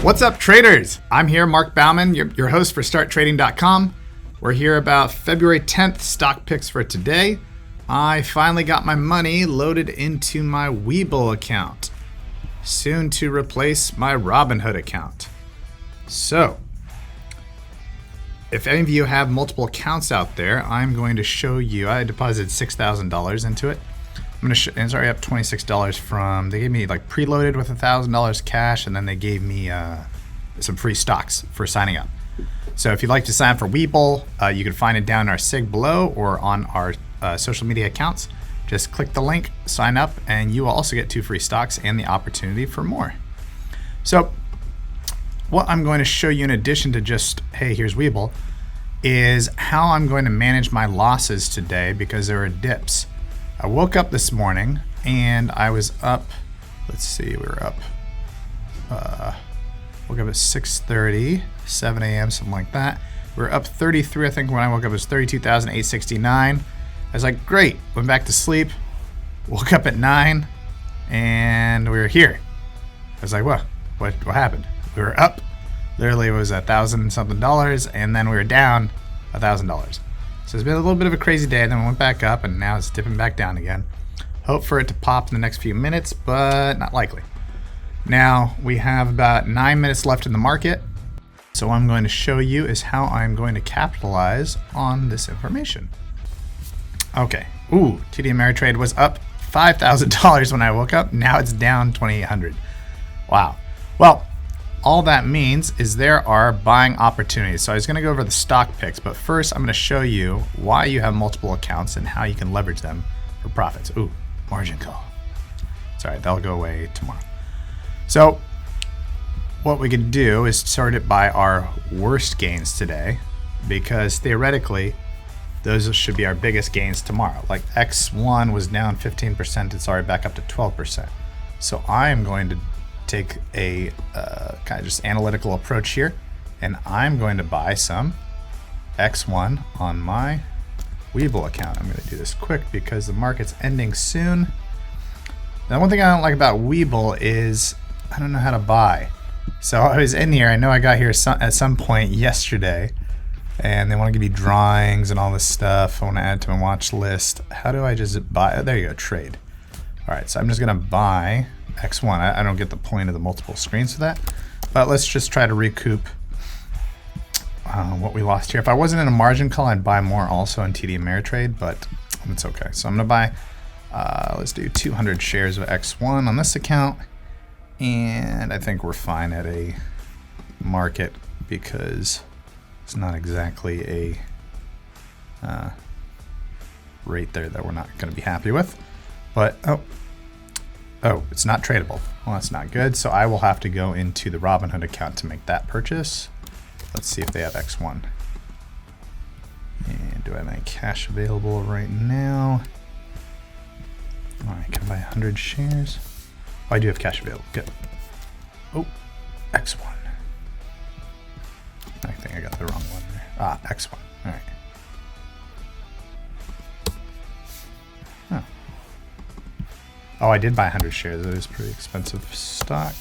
What's up, traders? I'm here, Mark Bauman, your host for StartTrading.com. We're here about February 10th stock picks for today. I finally got my money loaded into my WeBull account, soon to replace my Robinhood account. So, if any of you have multiple accounts out there, I'm going to show you. I deposited $6,000 into it. I'm going to it's already up $26 from, they gave me like preloaded with $1,000 cash, and then they gave me some free stocks for signing up. So if you'd like to sign up for WeBull, you can find it down in our SIG below or on our social media accounts. Just click the link, sign up, and you will also get 2 free stocks and the opportunity for more. So what I'm going to show you in addition to just, hey, here's WeBull, is how I'm going to manage my losses today because there are dips. I woke up this morning and I was up, let's see, we were up, woke up at 6:30, 7 a.m., something like that. We were up 33, I think when I woke up it was 32,869. I was like, great, went back to sleep, woke up at 9, and we were here. I was like, what happened? We were up, literally it was $1,000 something, and then we were down $1,000. So it's been a little bit of a crazy day, and then we went back up, and now it's dipping back down again. Hope for it to pop in the next few minutes, but not likely. Now, we have about 9 minutes left in the market. So what I'm going to show you is how I'm going to capitalize on this information. Okay, TD Ameritrade was up $5,000 when I woke up. Now it's down $2,800. Wow. Well, all that means is there are buying opportunities. So I was going to go over the stock picks, but first I'm going to show you why you have multiple accounts and how you can leverage them for profits. Margin call. Sorry, that'll go away tomorrow. So what we could do is sort it by our worst gains today, because theoretically those should be our biggest gains tomorrow. Like X1 was down 15%, it's already back up to 12%. So I am going to take a kind of just analytical approach here, and I'm going to buy some X1 on my WeBull account. I'm going to do this quick because the market's ending soon. Now, one thing I don't like about WeBull is I don't know how to buy. So I was in here, I know I got here at some point yesterday, and they want to give me drawings and all this stuff. I want to add to my watch list. How do I just buy? There you go, trade. All right, so I'm just going to buy X1. I don't get the point of the multiple screens for that, but let's just try to recoup what we lost here. If I wasn't in a margin call, I'd buy more also in TD Ameritrade, but it's okay. So I'm going to buy, let's do 200 shares of X1 on this account, and I think we're fine at a market because it's not exactly a rate there that we're not going to be happy with, but it's not tradable. Well, that's not good. So I will have to go into the Robinhood account to make that purchase. Let's see if they have X1. And do I have any cash available right now? All right, can I buy 100 shares? Oh, I do have cash available. Good. X1. I think I got the wrong one there. X1. All right. Oh, I did buy 100 shares. It is pretty expensive stock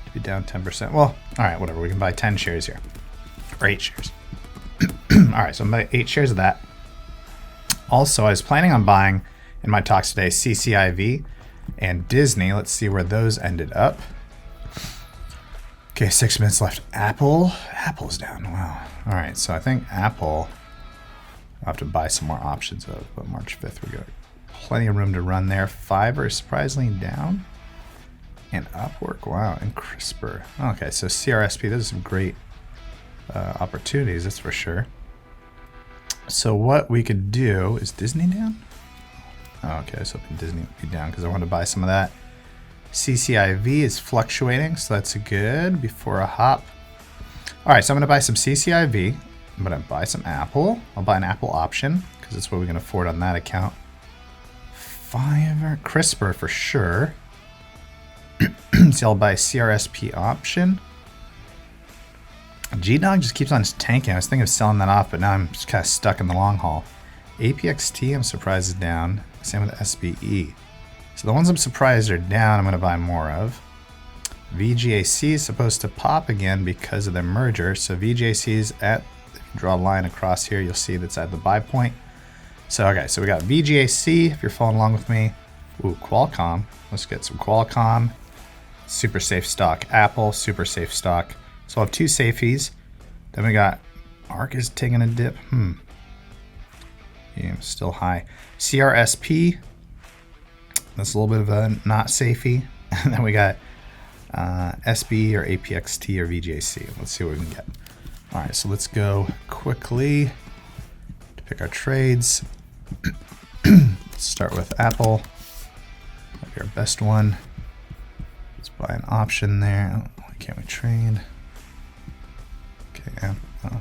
to be down 10%. Well, all right, whatever. We can buy 10 shares here, or 8 shares. All right, so I'm buying 8 shares of that. Also, I was planning on buying in my talks today CCIV and Disney. Let's see where those ended up. Okay, 6 minutes left. Apple's down. Wow. All right, so I think Apple, I'll have to buy some more options of, but March 5th we go. Plenty of room to run there. Fiverr is surprisingly down. And Upwork, wow, and CRISPR. Okay, so CRSP, those are some great opportunities, that's for sure. So what we could do, is Disney down? Oh, okay, I was hoping Disney would be down because I want to buy some of that. CCIV is fluctuating, so that's good before a hop. All right, so I'm going to buy some CCIV. I'm going to buy some Apple. I'll buy an Apple option because that's what we can afford on that account. Fiverr, CRISPR for sure. So I'll buy CRSP option. GDOG just keeps on tanking. I was thinking of selling that off, but now I'm just kind of stuck in the long haul. APXT, I'm surprised is down. Same with SBE. So the ones I'm surprised are down, I'm going to buy more of. VGAC is supposed to pop again because of the merger. So VGAC is at, if you draw a line across here, you'll see that's at the buy point. So, okay, so we got VGAC, if you're following along with me. Ooh, Qualcomm. Let's get some Qualcomm. Super safe stock. Apple, super safe stock. So I'll have two safies. Then we got ARK is taking a dip. Yeah, still high. CRSP. That's a little bit of a not safety. And then we got SB or APXT or VGAC. Let's see what we can get. All right, so let's go quickly to pick our trades. Let's start with Apple. That'll be our best one. Let's buy an option there. Oh, why can't we trade? Okay, Apple.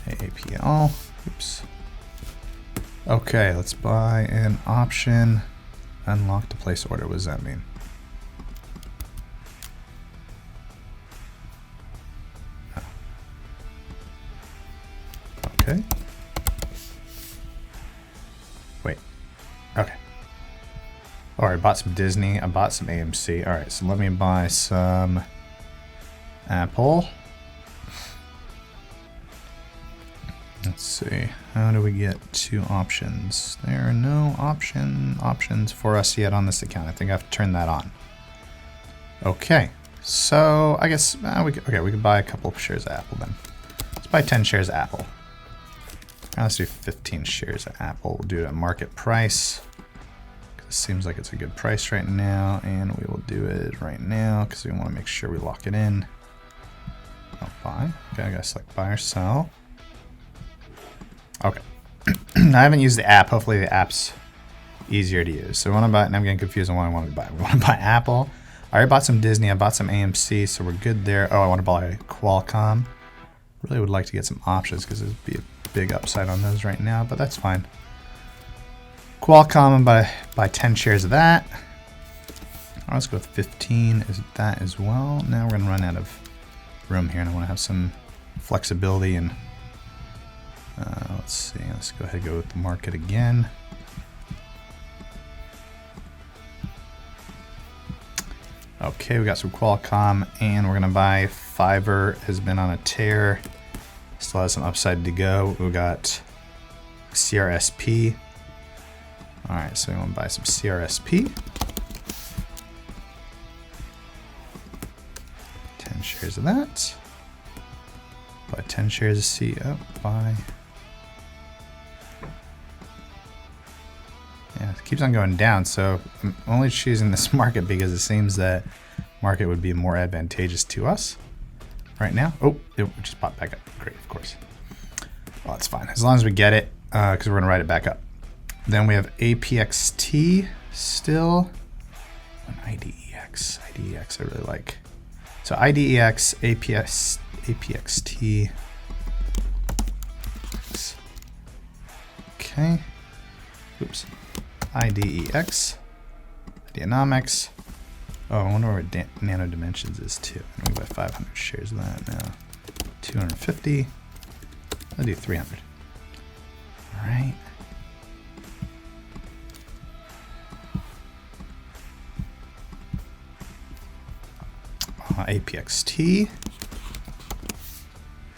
AAPL. Oops. Okay, let's buy an option. Unlock to place order. What does that mean? Oh. Okay. Wait. Okay. All right, I bought some Disney. I bought some AMC. All right, so let me buy some Apple. Let's see. How do we get two options? There are no options for us yet on this account. I think I have to turn that on. Okay. So I guess we could buy a couple of shares of Apple then. Let's buy 10 shares of Apple. Let's do 15 shares of Apple. We'll do it at market price. It seems like it's a good price right now, and we will do it right now because we want to make sure we lock it in. Oh, buy. Okay, I gotta select buy or sell. Okay. I haven't used the app. Hopefully the app's easier to use. So we want to buy, and I'm getting confused on what I want to buy. We want to buy Apple. I already bought some Disney. I bought some AMC, so we're good there. Oh, I want to buy Qualcomm. Really would like to get some options because there'd be a big upside on those right now, but that's fine. Qualcomm, and buy 10 shares of that. Let's go with 15 is that as well. Now we're going to run out of room here, and I want to have some flexibility and let's see, let's go ahead and go with the market again. Okay, we got some Qualcomm, and we're gonna buy Fiverr. Has been on a tear, still has some upside to go. We got CRSP. All right, so we want to buy some CRSP. 10 shares of that. Buy 10 shares of C. Oh, buy. Yeah, it keeps on going down, so I'm only choosing this market because it seems that market would be more advantageous to us right now. Oh, it just popped back up. Great, of course. Well, that's fine. As long as we get it, because we're going to write it back up. Then we have APXT still. And IDEX. IDEX I really like. So IDEX, APXT. Okay. Oops. IDEX. Ideonomics. Oh, I wonder where Nano Dimensions is too. I'm going to buy 500 shares of that now. 250. I'll do 300. All right. APXT.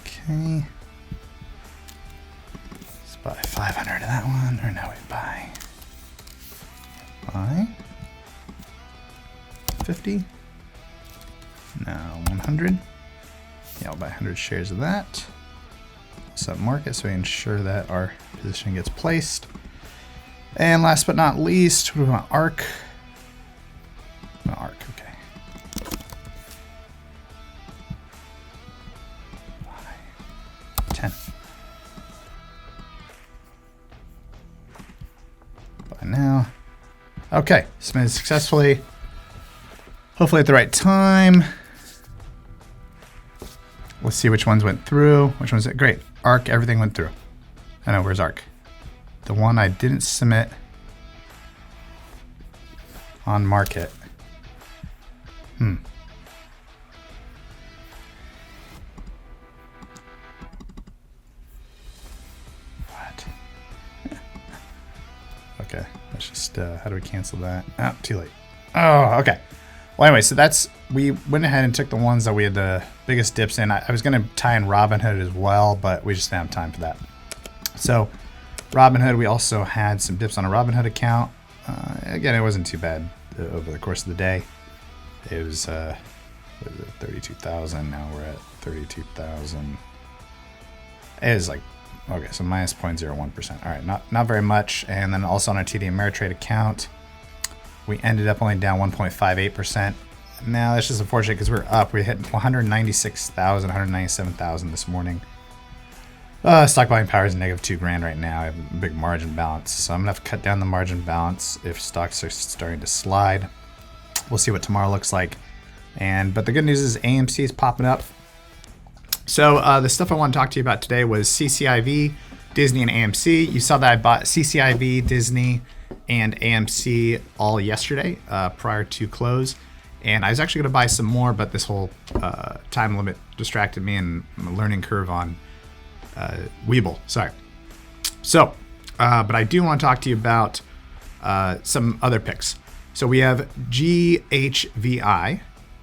Okay. Let's buy 500 of that one. Or now we buy 50. Now 100. Yeah, I'll buy 100 shares of that. Set market so we ensure that our position gets placed. And last but not least, we want ARK. ARK, okay. 10. Buy now. Okay, submitted successfully. Hopefully at the right time. Let's see which ones went through. Which ones? Great. ARK, everything went through. I know, where's ARK? The one I didn't submit on market. What? Okay, Okay, let's just, how do we cancel that? Oh, too late. Oh, okay. Well, anyway, so we went ahead and took the ones that we had the biggest dips in. I was going to tie in Robinhood as well, but we just didn't have time for that. So Robinhood, we also had some dips on a Robinhood account. Again, it wasn't too bad over the course of the day. It was 32,000. Now we're at 32,000. It is like, okay, so minus 0.01%. All right, not very much. And then also on our TD Ameritrade account, we ended up only down 1.58%. Now that's just unfortunate because we're up. We hit 196,000, 197,000 this morning. Stock buying power is negative $2,000 right now. I have a big margin balance, so I'm gonna have to cut down the margin balance if stocks are starting to slide. We'll see what tomorrow looks like. But the good news is AMC is popping up. So the stuff I want to talk to you about today was CCIV, Disney, and AMC. You saw that I bought CCIV, Disney, and AMC all yesterday prior to close. And I was actually going to buy some more, but this whole time limit distracted me and I'm a learning curve on WeBull. Sorry. So, but I do want to talk to you about some other picks. So we have GHVI.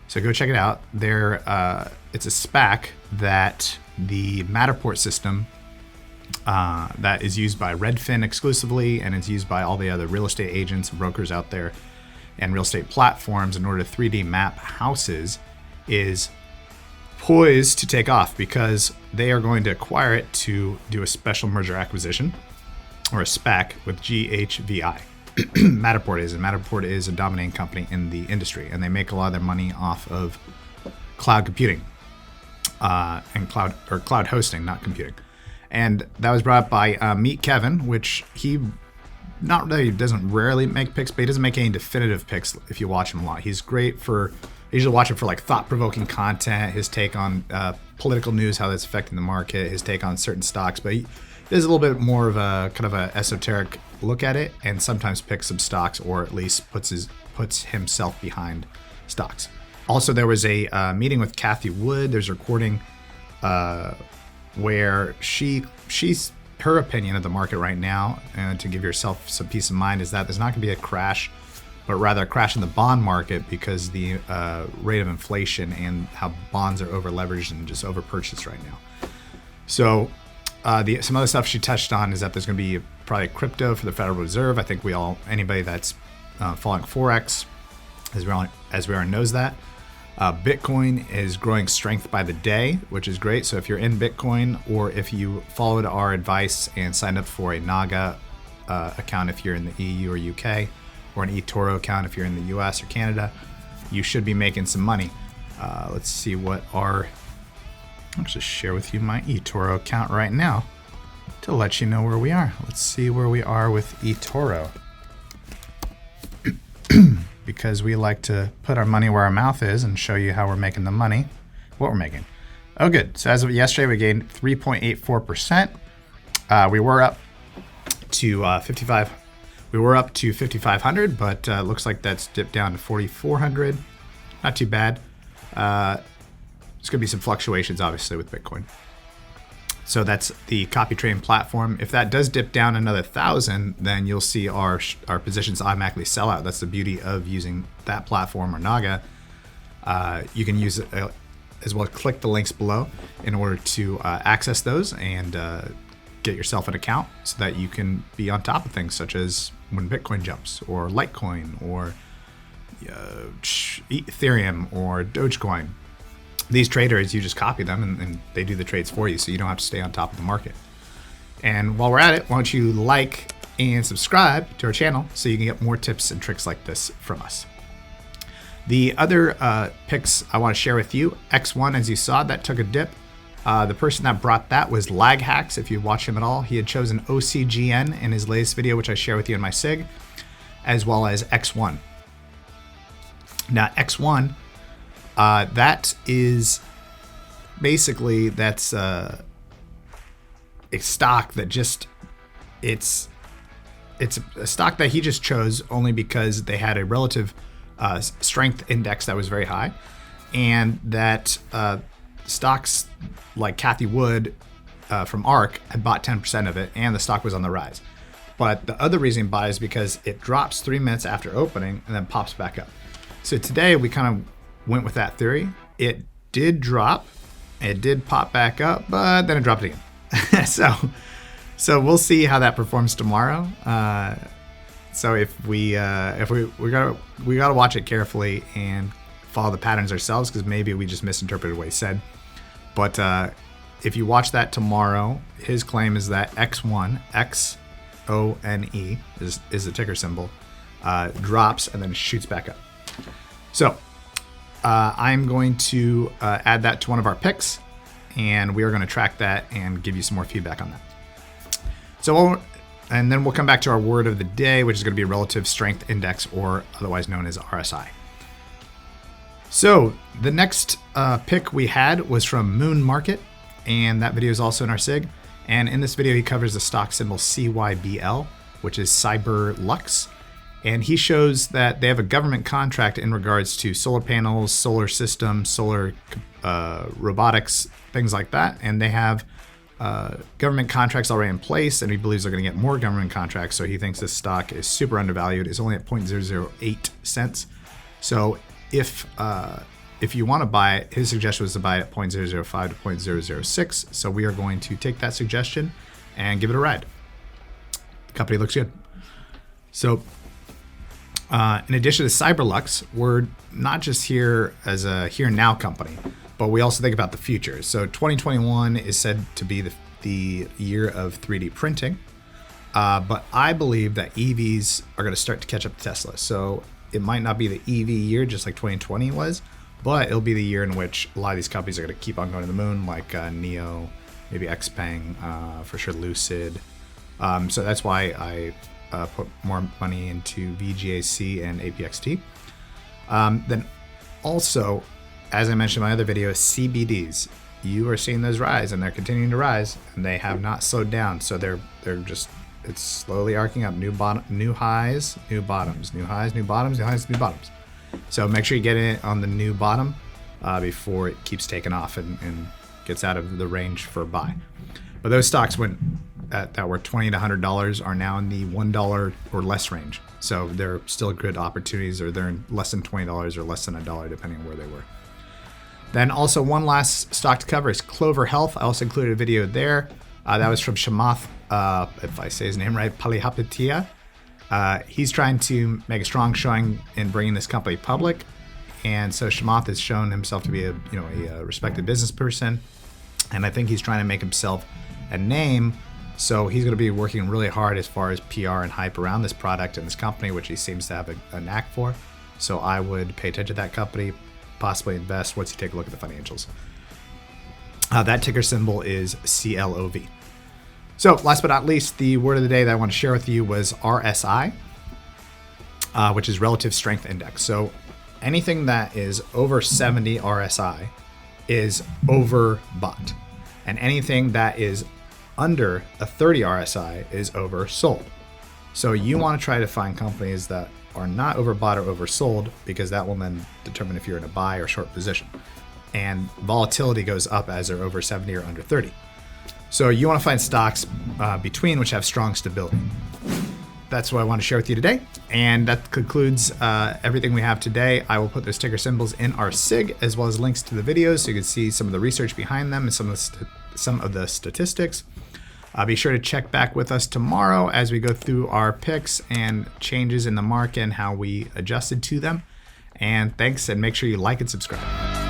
So go check it out. It's a SPAC that the Matterport system that is used by Redfin exclusively, and it's used by all the other real estate agents and brokers out there and real estate platforms in order to 3D map houses, is poised to take off because they are going to acquire it to do a special merger acquisition or a SPAC with GHVI. Matterport is a dominating company in the industry, and they make a lot of their money off of cloud computing and cloud hosting, not computing. And that was brought up by Meet Kevin, which he doesn't rarely make picks, but he doesn't make any definitive picks if you watch him a lot. He's great I usually watch him for like thought-provoking content, his take on political news, how that's affecting the market, his take on certain stocks, but he does a little bit more of a kind of a esoteric look at it, and sometimes picks some stocks, or at least puts himself behind stocks. Also, there was a meeting with Cathie Wood. There's a recording where her opinion of the market right now, and to give yourself some peace of mind, is that there's not going to be a crash, but rather a crash in the bond market because the rate of inflation and how bonds are over leveraged and just over purchased right now. So some other stuff she touched on is that there's going to be probably crypto for the Federal Reserve. I think anybody that's following Forex as we are knows that. Bitcoin is growing strength by the day, which is great. So if you're in Bitcoin, or if you followed our advice and signed up for a Naga account if you're in the EU or UK, or an eToro account if you're in the US or Canada, you should be making some money. Let's see I'll just share with you my eToro account right now to let you know where we are. Let's see where we are with eToro. Because we like to put our money where our mouth is and show you how we're making the money, what we're making. Oh, good. So as of yesterday, we gained 3.84%. We were up to 55. We were up to 5,500, but looks like that's dipped down to 4,400. Not too bad. There's going to be some fluctuations, obviously, with Bitcoin. So that's the CopyTrading platform. If that does dip down another 1,000, then you'll see our positions automatically sell out. That's the beauty of using that platform or Naga. You can use it as well. Click the links below in order to access those and get yourself an account so that you can be on top of things such as when Bitcoin jumps, or Litecoin, or Ethereum, or DOGECoin. These traders, you just copy them and they do the trades for you, so you don't have to stay on top of the market. And while we're at it, why don't you like and subscribe to our channel so you can get more tips and tricks like this from us. The other picks I want to share with you, X1, as you saw, that took a dip. The person that brought that was Lag Hacks. If you watch him at all, he had chosen OCGN in his latest video, which I share with you in my SIG, as well as X1. Now, X1, that is basically, that's a stock that just, it's a stock that he just chose only because they had a relative strength index that was very high, and that stocks like Cathie Wood from ARK had bought 10% of it, and the stock was on the rise. But the other reason buy is because it drops 3 minutes after opening and then pops back up. So today we kind of went with that theory. It did drop, it did pop back up, but then it dropped again. So we'll see how that performs tomorrow. So if we gotta watch it carefully and follow the patterns ourselves, because maybe we just misinterpreted what he said. But if you watch that tomorrow, his claim is that X1, XONE is the ticker symbol, drops and then shoots back up. So I'm going to add that to one of our picks, and we are going to track that and give you some more feedback on that. So, and then we'll come back to our word of the day, which is going to be relative strength index, or otherwise known as RSI. So the next pick we had was from Moon Market, and that video is also in our SIG. And in this video, he covers the stock symbol CYBL, which is CyberLux. And he shows that they have a government contract in regards to solar panels, solar systems, solar robotics, things like that. And they have government contracts already in place, and he believes they're going to get more government contracts. So he thinks this stock is super undervalued. It's only at 0.008 cents. So if you want to buy it, his suggestion was to buy it at 0.005 to 0.006. So we are going to take that suggestion and give it a ride. The company looks good. So in addition to CyberLux, we're not just here as a here and now company, but we also think about the future. So 2021 is said to be the year of 3D printing. But I believe that EVs are going to start to catch up to Tesla. So it might not be the EV year, just like 2020 was, but it'll be the year in which a lot of these companies are going to keep on going to the moon, like NIO, maybe XPeng, for sure Lucid. So that's why I put more money into VGAC and APXT. Then also, as I mentioned in my other video, CBDs. You are seeing those rise, and they're continuing to rise, and they have not slowed down. So they're just, it's slowly arcing up. New highs, new bottoms, new highs, new bottoms, new highs, new bottoms. So make sure you get in on the new bottom before it keeps taking off and gets out of the range for a buy. But those stocks that were $20 to $100 are now in the $1 or less range. So they're still good opportunities, or they're in less than $20 or less than $1, depending on where they were. Then also one last stock to cover is Clover Health. I also included a video there. That was from Shamath, if I say his name right, Palihapatia. He's trying to make a strong showing in bringing this company public. And so Shamath has shown himself to be a respected business person. And I think he's trying to make himself a name. So he's going to be working really hard as far as PR and hype around this product and this company, which he seems to have a knack for. So I would pay attention to that company, possibly invest once you take a look at the financials. That ticker symbol is CLOV. So last but not least, the word of the day that I want to share with you was RSI, which is relative strength index. So anything that is over 70 RSI is overbought, and anything that is under a 30 RSI is oversold. So you want to try to find companies that are not overbought or oversold, because that will then determine if you're in a buy or short position. And volatility goes up as they're over 70 or under 30. So you want to find stocks between, which have strong stability. That's what I want to share with you today. And that concludes everything we have today. I will put those ticker symbols in our SIG, as well as links to the videos so you can see some of the research behind them and some of the statistics. Be sure to check back with us tomorrow as we go through our picks and changes in the market and how we adjusted to them. And thanks, and make sure you like and subscribe.